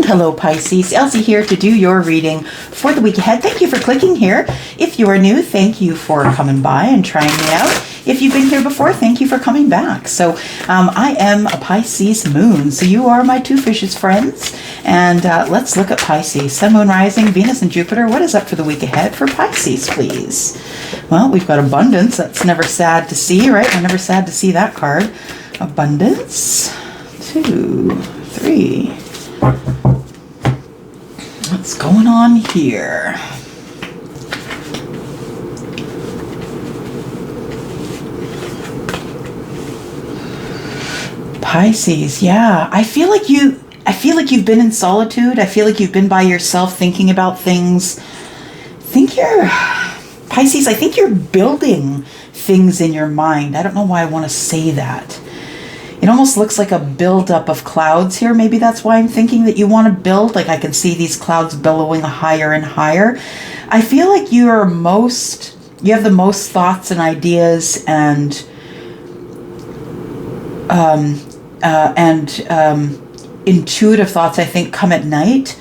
Hello Pisces, Elsie here to do your reading for the week ahead. Thank you for clicking here. If you are new, thank you for coming by and trying me out. If you've been here before, thank you for coming back. So I am a Pisces moon, so you are my two fishes friends. And let's look at Pisces. Sun, Moon, Rising, Venus, and Jupiter. What is up for the week ahead for Pisces, please? Well, we've got abundance. That's never sad to see, right? We're never sad to see that card. Abundance. 2, 3. What's going on here? Pisces, yeah. I feel like you've been in solitude. I feel like you've been by yourself thinking about things. Pisces, I think you're building things in your mind. I don't know why I want to say that. It almost looks like a buildup of clouds here. Maybe that's why I'm thinking that you want to build. Like I can see these clouds billowing higher and higher. I feel like you have the most thoughts and ideas and intuitive thoughts, I think, come at night.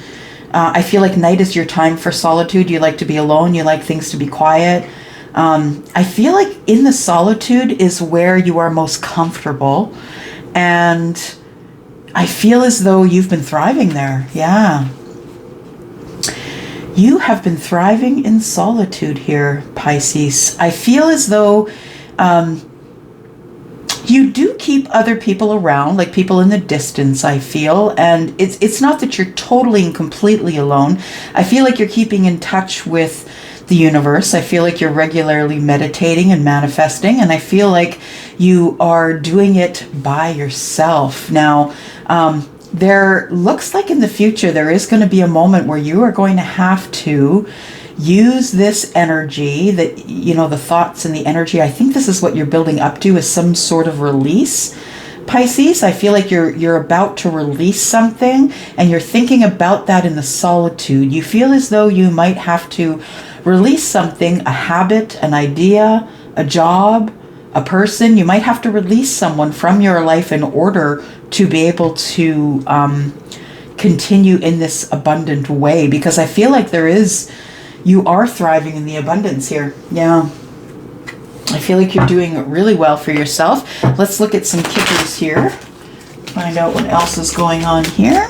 I feel like night is your time for solitude. You like to be alone. You like things to be quiet. I feel like in the solitude is where you are most comfortable. And I feel as though you've been thriving there. Yeah. You have been thriving in solitude here, Pisces. I feel as though you do keep other people around, like people in the distance, I feel. And it's not that you're totally and completely alone. I feel like you're keeping in touch with the universe. I feel like you're regularly meditating and manifesting, and I feel like you are doing it by yourself. Now, there looks like in the future there is going to be a moment where you are going to have to use this energy, that the thoughts and the energy. I think this is what you're building up to, is some sort of release. Pisces, I feel like you're about to release something, and you're thinking about that in the solitude. You feel as though you might have to release something, a habit, an idea, a job, a person. You might have to release someone from your life in order to be able to continue in this abundant way, because I feel like you are thriving in the abundance here. Yeah. I feel like you're doing really well for yourself. Let's look at some kickers here. Find out what else is going on here.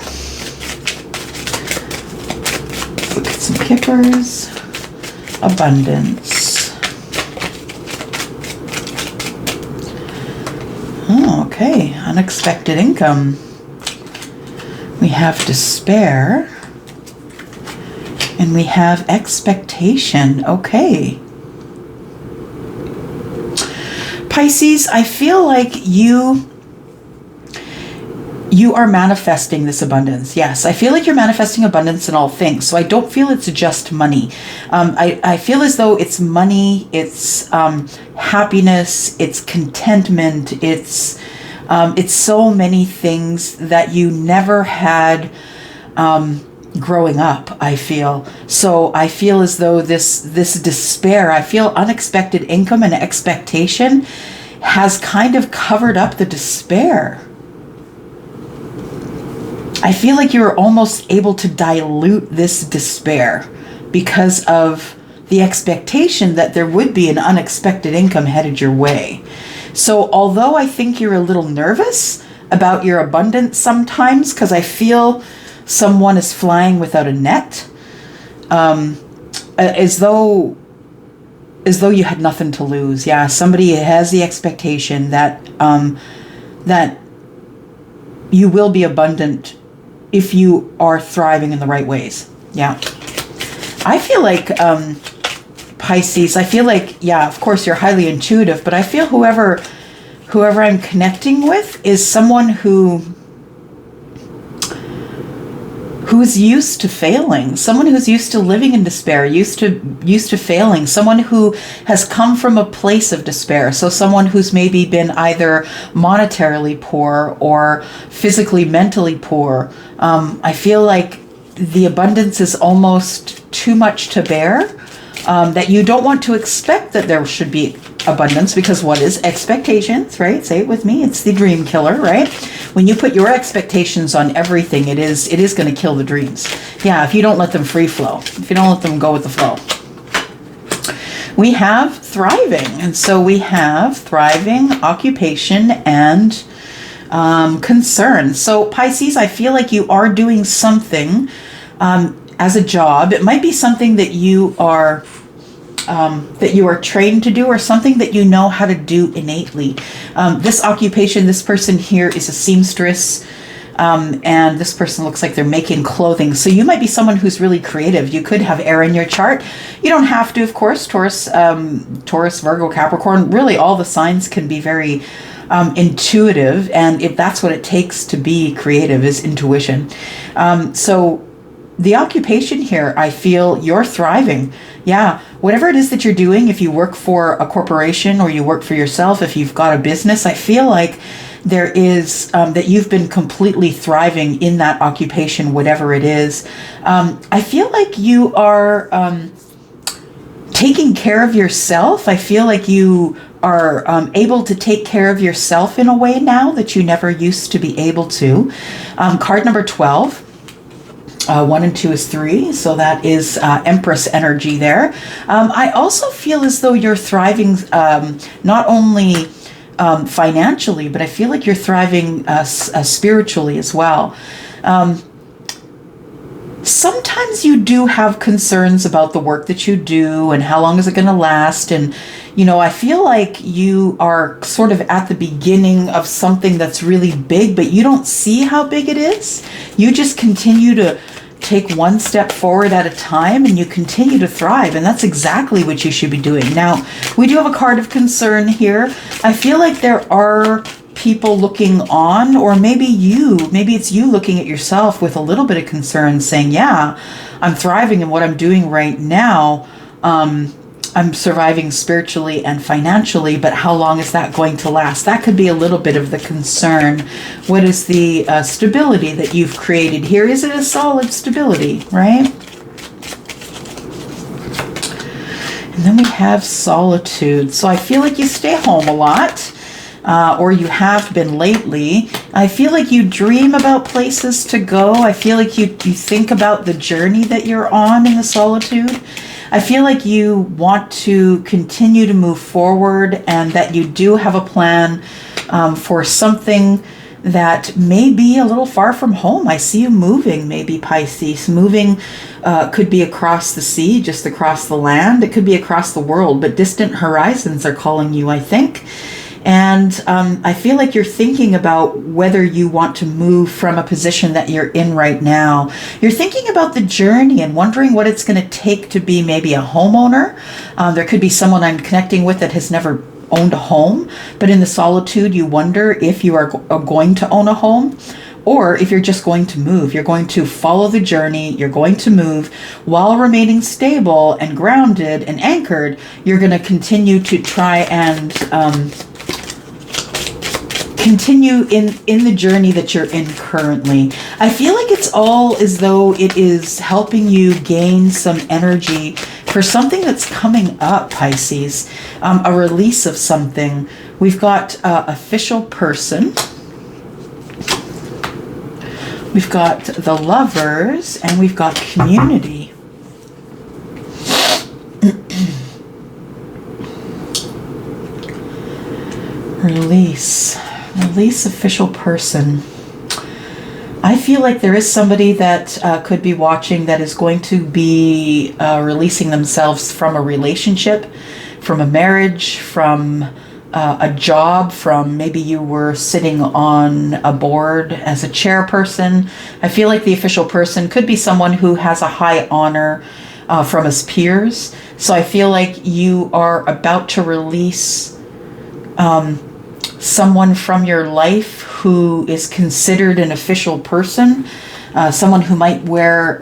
Let's look at some kickers. Abundance. Oh, okay. Unexpected income. We have despair. And we have expectation. Okay. Pisces, I feel like you are manifesting this abundance. Yes, I feel like you're manifesting abundance in all things. So I don't feel it's just money. I feel as though it's money, it's happiness, it's contentment, it's so many things that you never had growing up, I feel. So I feel as though this despair, I feel unexpected income and expectation has kind of covered up the despair. I feel like you're almost able to dilute this despair because of the expectation that there would be an unexpected income headed your way. So although I think you're a little nervous about your abundance sometimes, because I feel someone is flying without a net, as though you had nothing to lose. Yeah, somebody has the expectation that that you will be abundant if you are thriving in the right ways. Yeah. I feel like, Pisces, I feel like, yeah, of course you're highly intuitive, but I feel whoever I'm connecting with is someone who is used to failing, someone who's used to living in despair, used to failing, someone who has come from a place of despair. So someone who's maybe been either monetarily poor or physically, mentally poor. I feel like the abundance is almost too much to bear, that you don't want to expect that there should be abundance, because what is expectations, right? Say it with me. It's the dream killer, right? when you put your expectations on everything, it is going to kill the dreams. Yeah, if you don't let them free flow, if you don't let them go with the flow. We have thriving, and so we have thriving, occupation, and concern. So Pisces, I feel like you are doing something as a job. It might be something that you are trained to do, or something that you know how to do innately. This occupation, this person here is a seamstress, and this person looks like they're making clothing. So you might be someone who's really creative. You could have air in your chart. You don't have to, of course. Taurus, Virgo, Capricorn, really all the signs can be very intuitive, and if that's what it takes to be creative, is intuition. So the occupation here, I feel you're thriving. Yeah, whatever it is that you're doing, if you work for a corporation or you work for yourself, if you've got a business, I feel like there is that you've been completely thriving in that occupation, whatever it is. I feel like you are taking care of yourself. I feel like you are able to take care of yourself in a way now that you never used to be able to. Card number 12. 1 and 2 is 3, so that is Empress energy there. I also feel as though you're thriving not only financially, but I feel like you're thriving spiritually as well. Sometimes you do have concerns about the work that you do and how long is it going to last. And, you know, I feel like you are sort of at the beginning of something that's really big, but you don't see how big it is. You just continue to take one step forward at a time, and you continue to thrive. And that's exactly what you should be doing. Now, we do have a card of concern here. I feel like there are people looking on, or maybe it's you looking at yourself with a little bit of concern, saying, yeah, I'm thriving in what I'm doing right now. I'm surviving spiritually and financially, but how long is that going to last? That could be a little bit of the concern. What is the stability that you've created here? Is it a solid stability, right? And then we have solitude. So I feel like you stay home a lot. Or you have been lately. I feel like you dream about places to go. I feel like you think about the journey that you're on in the solitude. I feel like you want to continue to move forward, and that you do have a plan for something that may be a little far from home. I see you moving, maybe Pisces. Moving could be across the sea, just across the land. It could be across the world, but distant horizons are calling you, I think. And I feel like you're thinking about whether you want to move from a position that you're in right now. You're thinking about the journey and wondering what it's going to take to be maybe a homeowner. There could be someone I'm connecting with that has never owned a home, but in the solitude, you wonder if you are going to own a home, or if you're just going to move. You're going to follow the journey. You're going to move while remaining stable and grounded and anchored. You're going to continue to try and continue in the journey that you're in currently. I feel like it's all as though it is helping you gain some energy for something that's coming up, Pisces, a release of something. We've got official person. We've got the Lovers, and we've got community. Release official person. I feel like there is somebody that could be watching that is going to be releasing themselves from a relationship, from a marriage, from a job, from maybe you were sitting on a board as a chairperson. I feel like the official person could be someone who has a high honor from his peers. So I feel like you are about to release someone from your life who is considered an official person, someone who might wear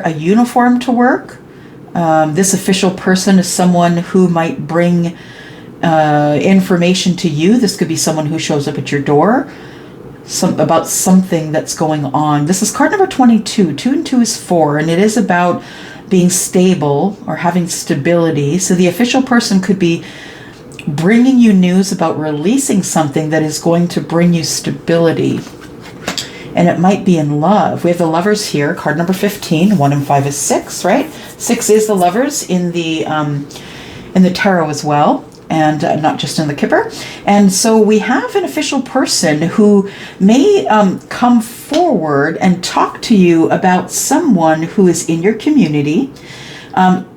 a uniform to work. This official person is someone who might bring information to you. This could be someone who shows up at your door about something that's going on. This is card number 22. 2 and 2 is 4, and it is about being stable or having stability. So the official person could be bringing you news about releasing something that is going to bring you stability. And it might be in love. We have the Lovers here, card number 15. 1 and 5 is 6, right? 6 is the Lovers in the tarot as well, and not just in the Kipper. And so we have an official person who may come forward and talk to you about someone who is in your community.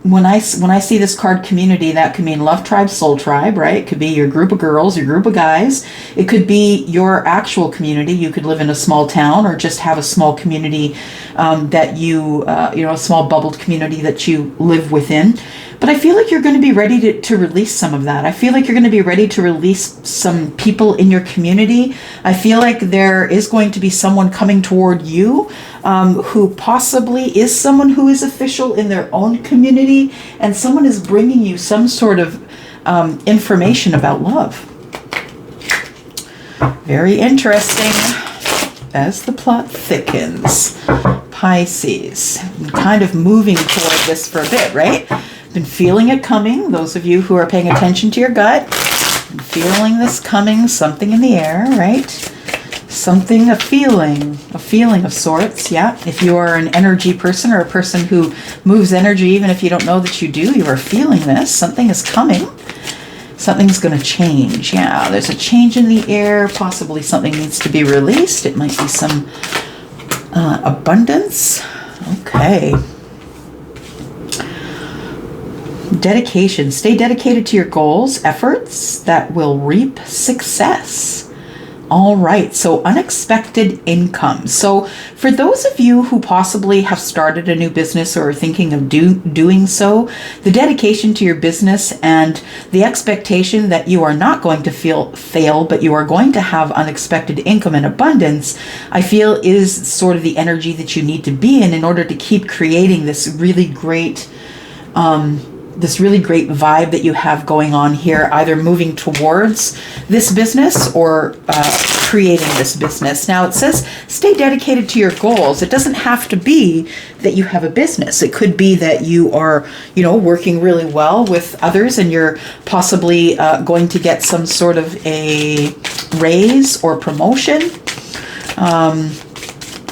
When I see this card community, that could mean love tribe, soul tribe, right? It could be your group of girls, your group of guys. It could be your actual community. You could live in a small town or just have a small community that you a small bubbled community that you live within. But I feel like you're going to be ready to release some of that. I feel like you're going to be ready to release some people in your community. I feel like there is going to be someone coming toward you who possibly is someone who is official in their own community, and someone is bringing you some sort of information about love. Very interesting as the plot thickens. Pisces, kind of moving toward this for a bit, right? Been feeling it coming. Those of you who are paying attention to your gut, been feeling this coming, something in the air, right? Something, a feeling of sorts, yeah. If you are an energy person or a person who moves energy, even if you don't know that you do, you are feeling this. Something is coming. Something's going to change. Yeah, there's a change in the air. Possibly something needs to be released. It might be some abundance. Okay. Dedication. Stay dedicated to your goals, efforts that will reap success. All right, so unexpected income. So for those of you who possibly have started a new business or are thinking of doing so, the dedication to your business and the expectation that you are not going to fail, but you are going to have unexpected income and abundance, I feel is sort of the energy that you need to be in order to keep creating this really great vibe that you have going on here, either moving towards this business or creating this business. Now it says stay dedicated to your goals. It doesn't have to be that you have a business. It could be that you are, working really well with others and you're possibly going to get some sort of a raise or promotion.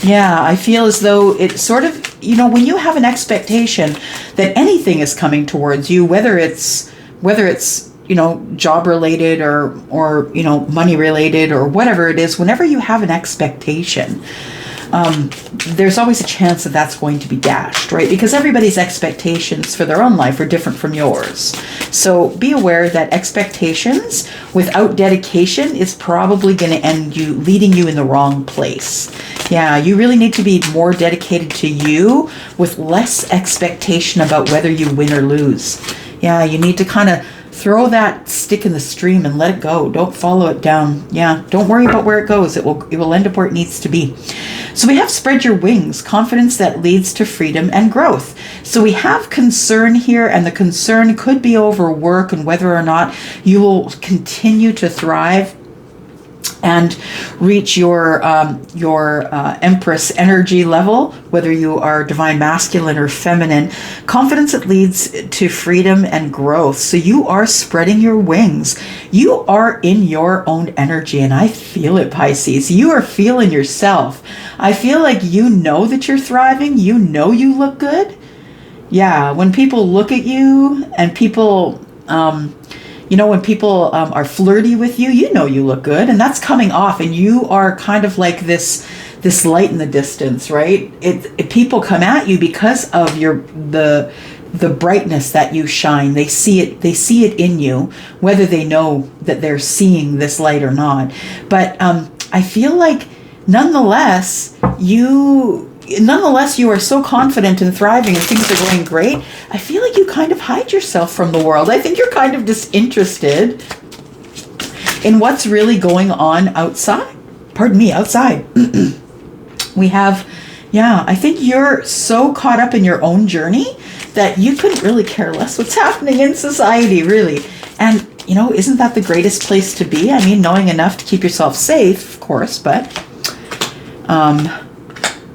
Yeah, I feel as though it sort of, when you have an expectation that anything is coming towards you, whether it's job related or money related or whatever it is, whenever you have an expectation, there's always a chance that that's going to be dashed, right? Because everybody's expectations for their own life are different from yours. So be aware that expectations without dedication is probably going to leading you in the wrong place. Yeah, you really need to be more dedicated to you with less expectation about whether you win or lose. Yeah, you need to kind of throw that stick in the stream and let it go. Don't follow it down. Yeah, don't worry about where it goes. It will end up where it needs to be. So we have spread your wings, confidence that leads to freedom and growth. So we have concern here, and the concern could be over work and whether or not you will continue to thrive and reach your Empress energy level, whether you are divine masculine or feminine. Confidence that leads to freedom and growth. So you are spreading your wings. You are in your own energy, and I feel it, Pisces. You are feeling yourself. I feel like you know that you're thriving. You know you look good. Yeah, when people look at you and people... when people are flirty with you, you look good, and that's coming off, and you are kind of like this light in the distance, right? People come at you because of the brightness that you shine. They see it in you, whether they know that they're seeing this light or not. But I feel like nonetheless you are so confident and thriving and things are going great. I feel like you kind of hide yourself from the world. I think you're kind of disinterested in what's really going on outside. Outside. We have, I think you're so caught up in your own journey that you couldn't really care less what's happening in society, really. And, isn't that the greatest place to be? I mean, knowing enough to keep yourself safe, of course, but...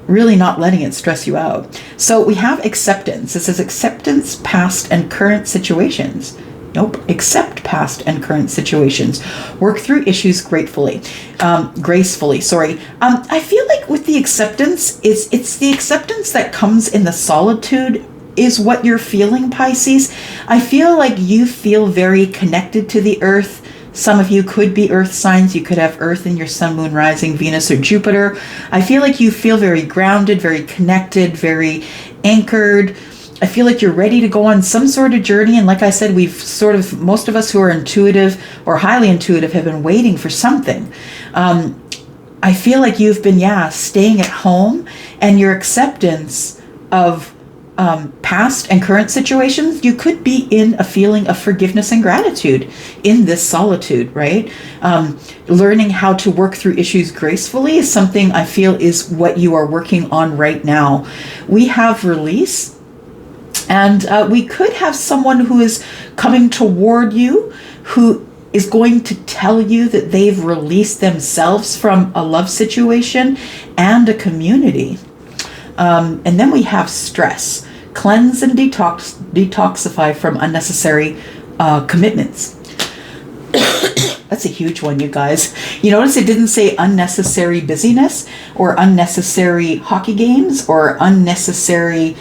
really not letting it stress you out. So we have acceptance. It says acceptance past and current situations. Nope. Accept past and current situations. Work through issues gracefully. I feel like with the acceptance, it's the acceptance that comes in the solitude is what you're feeling, Pisces. I feel like you feel very connected to the earth. Some of you could be earth signs. You could have earth in your sun, moon, rising, Venus, or Jupiter. I feel like you feel very grounded, very connected, very anchored. I feel like you're ready to go on some sort of journey. And like I said, most of us who are intuitive or highly intuitive have been waiting for something. I feel like you've been, staying at home, and your acceptance of past and current situations, you could be in a feeling of forgiveness and gratitude in this solitude, right? Learning how to work through issues gracefully is something I feel is what you are working on right now. We have release, and we could have someone who is coming toward you who is going to tell you that they've released themselves from a love situation and a community. And then we have stress. Cleanse and detoxify from unnecessary commitments. That's a huge one, you guys. You notice it didn't say unnecessary busyness or unnecessary hockey games or unnecessary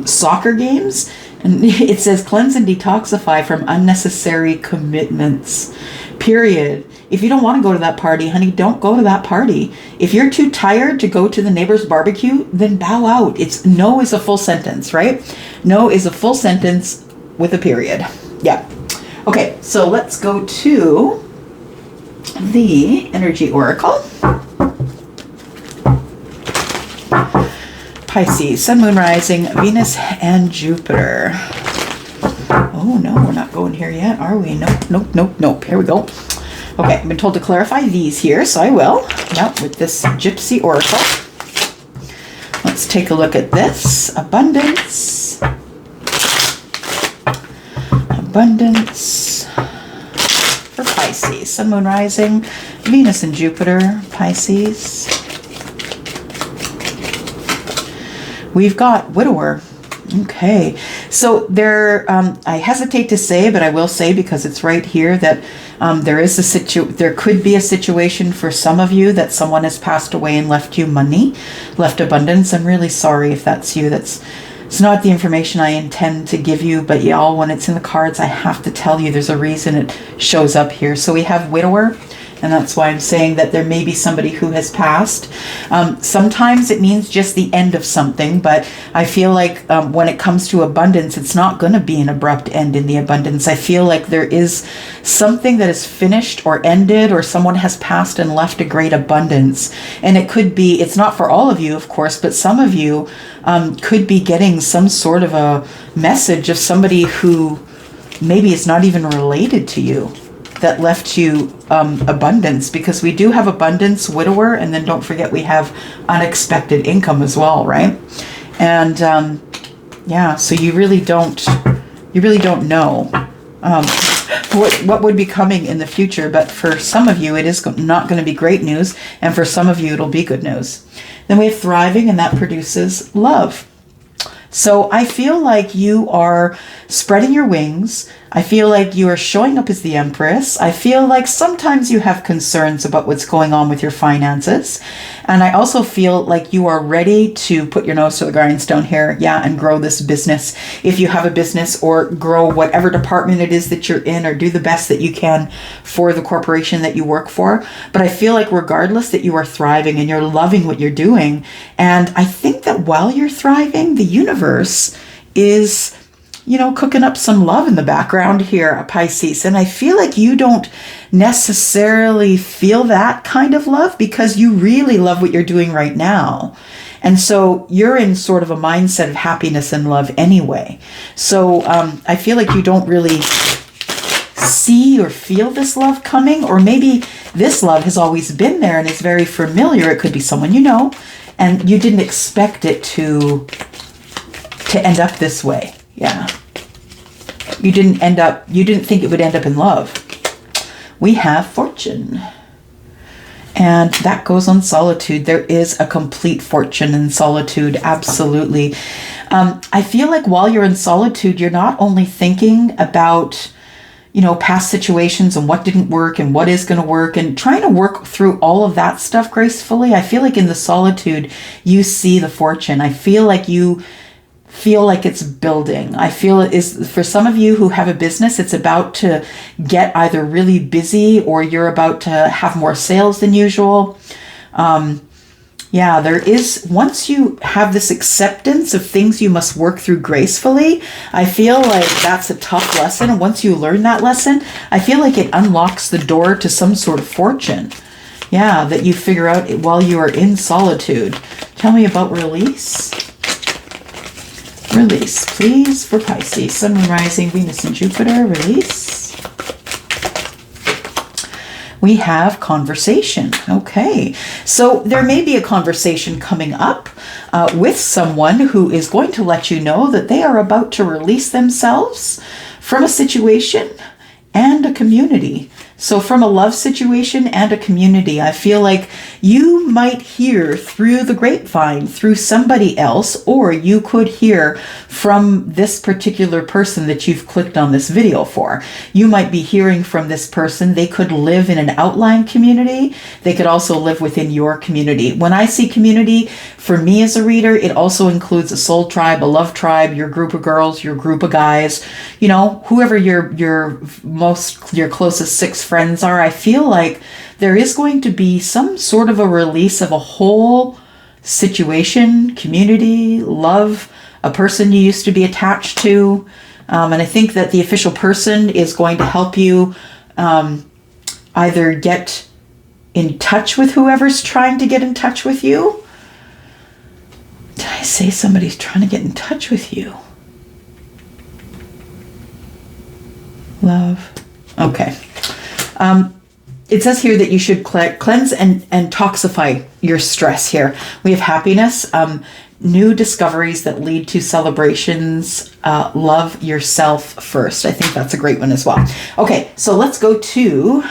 soccer games. And it says cleanse and detoxify from unnecessary commitments. Period. If you don't want to go to that party, honey, don't go to that party. If you're too tired to go to the neighbor's barbecue, then bow out. No is a full sentence, right? No is a full sentence with a period. Yeah. Okay, so let's go to the energy oracle. Pisces, sun, moon, rising, Venus, and Jupiter. Oh no, we're not going here yet, are we? Nope. Here we go. Okay, I've been told to clarify these here, so I will. Yep, with this Gypsy Oracle. Let's take a look at this. Abundance. Abundance for Pisces. Sun, moon, rising, Venus, and Jupiter, Pisces. We've got widower. Okay, so there, I hesitate to say, but I will say because it's right here that there could be a situation for some of you that someone has passed away and left you money, left abundance. I'm really sorry if that's you. It's not the information I intend to give you, but y'all, when it's in the cards, I have to tell you there's a reason it shows up here. So we have widower. And that's why I'm saying that there may be somebody who has passed. Sometimes it means just the end of something, but I feel like when it comes to abundance, it's not going to be an abrupt end in the abundance. I feel like there is something that is finished or ended, or someone has passed and left a great abundance. And it could be, it's not for all of you, of course, but some of you could be getting some sort of a message of somebody who maybe is not even related to you, that left you abundance, because we do have abundance, widower, and then don't forget we have unexpected income as well, right? And so you really don't know what would be coming in the future. But for some of you, it is not going to be great news, and for some of you, it'll be good news. Then we have thriving, and that produces love. So I feel like you are spreading your wings. I feel like you are showing up as the Empress. I feel like sometimes you have concerns about what's going on with your finances. And I also feel like you are ready to put your nose to the grindstone here, and grow this business. If you have a business, or grow whatever department it is that you're in, or do the best that you can for the corporation that you work for. But I feel like regardless, that you are thriving and you're loving what you're doing. And I think that while you're thriving, the universe is cooking up some love in the background here, Pisces. And I feel like you don't necessarily feel that kind of love because you really love what you're doing right now. And so you're in sort of a mindset of happiness and love anyway. So I feel like you don't really see or feel this love coming, or maybe this love has always been there and is very familiar. It could be someone you know, and you didn't expect it to end up this way. Yeah. You didn't think it would end up in love. We have fortune. And that goes on solitude. There is a complete fortune in solitude. Absolutely. I feel like while you're in solitude, you're not only thinking about past situations and what didn't work and what is going to work, and trying to work through all of that stuff gracefully. I feel like in the solitude, you see the fortune. I feel like you feel like it's building. I feel it is, for some of you who have a business, it's about to get either really busy or you're about to have more sales than usual. Yeah, there is, once you have this acceptance of things you must work through gracefully, I feel like that's a tough lesson. And once you learn that lesson, I feel like it unlocks the door to some sort of fortune. Yeah, that you figure out while you are in solitude. Tell me about release. Release, please, for Pisces. Sun, Moon, Rising, Venus, and Jupiter. Release. We have conversation. Okay, so there may be a conversation coming up with someone who is going to let you know that they are about to release themselves from a situation and a community. So from a love situation and a community, I feel like you might hear through the grapevine, through somebody else, or you could hear from this particular person that you've clicked on this video for. You might be hearing from this person. They could live in an outlying community. They could also live within your community. When I see community, for me as a reader, it also includes a soul tribe, a love tribe, your group of girls, your group of guys, whoever your closest six friends are. I feel like there is going to be some sort of a release of a whole situation, community, love, a person you used to be attached to. And I think that the official person is going to help you either get in touch with whoever's trying to get in touch with you. Did I say somebody's trying to get in touch with you? Love. Okay. It says here that you should cleanse and toxify your stress here. We have happiness, new discoveries that lead to celebrations, love yourself first. I think that's a great one as well. Okay, so let's go to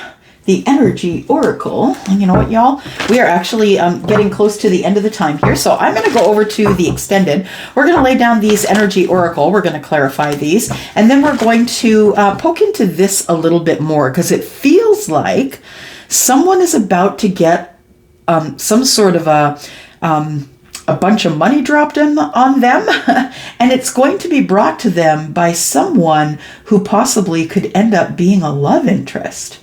the energy oracle. And you know what, y'all? We are actually getting close to the end of the time here. So I'm going to go over to the extended. We're going to lay down these energy oracle. We're going to clarify these. And then we're going to poke into this a little bit more, because it feels like someone is about to get some sort of a bunch of money dropped on them. And it's going to be brought to them by someone who possibly could end up being a love interest.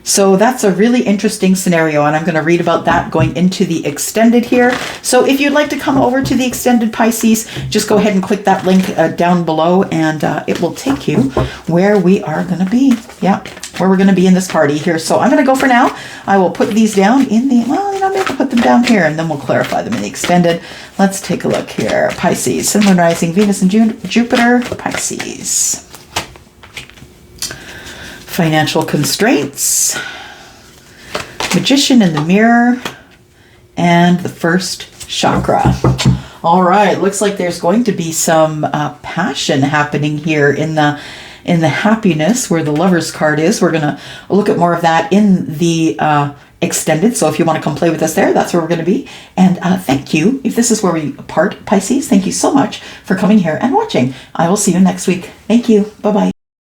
So that's a really interesting scenario, and I'm going to read about that going into the extended here. So if you'd like to come over to the extended Pisces, just go ahead and click that link down below, and it will take you where we are going to be. Yeah, where we're going to be in this party here. So I'm going to go for now. I will put these down in the, maybe put them down here, and then we'll clarify them in the extended. Let's take a look here. Pisces, Sun, Moon, Rising, Venus, and Jupiter. Pisces. Financial constraints, Magician in the mirror, and the first chakra. All right, looks like there's going to be some passion happening here in the happiness where the Lover's card is. We're going to look at more of that in the extended. So if you want to come play with us there, that's where we're going to be. And thank you. If this is where we part, Pisces, thank you so much for coming here and watching. I will see you next week. Thank you. Bye-bye.